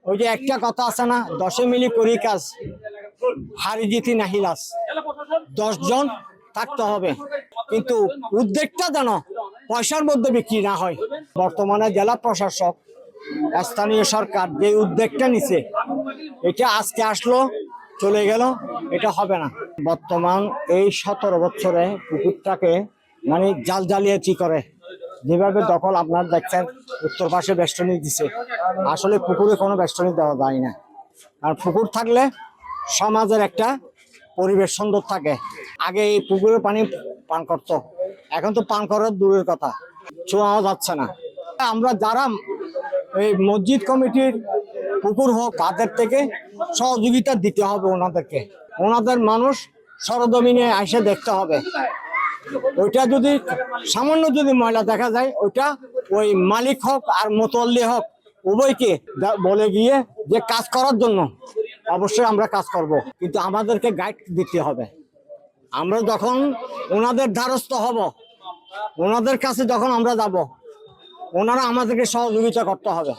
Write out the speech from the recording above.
ওই যে একটা কথা আছে না, 10 মিলি করি কাজ, হারি জিতি নাহি লাস। 10 জন থাকতে হবে, কিন্তু উদ্যোগটা যেন পয়সার মধ্যে বিক্রি না হয়। বর্তমানে জেলা প্রশাসক, স্থানীয় সরকার যে উদ্যোগটা নিছে, এটা আজকে আসলো চলে গেল, এটা হবে না। বর্তমান এই 17 বছরে পুকুরটাকে মানে জাল জালিয়াতি করে যেভাবে দখল, আপনার দেখছেন উত্তর পাশে বেষ্টনী দিছে। আসলে পুকুরে কোনো বেষ্টনী দেওয়া যায় না, আর পুকুর থাকলে সমাজের একটা পরিবেশ সুন্দর থাকে। আগে এই পুকুরে পানি পান করতো, এখন তো পান করার দূরের কথা, ছোঁয়াও যাচ্ছে না। আমরা যারা এই মসজিদ কমিটির পুকুর হোক, তাদের থেকে সহযোগিতা দিতে হবে ওনাদেরকে। ওনাদের মানুষ সরজমিনে এসে দেখতে হবে। ওইটা যদি সামান্য যদি ময়লা দেখা যায়, ওইটা ওই মালিক হোক আর মোতল্লি হোক, উভয়কে বলে গিয়ে যে কাজ করার জন্য অবশ্যই আমরা কাজ করব, কিন্তু আমাদেরকে গাইড দিতে হবে। আমরা যখন ওনাদের দ্বারস্থ হব, ওনাদের কাছে যখন আমরা যাব, ওনারা আমাদেরকে সহযোগিতা করতে হবে।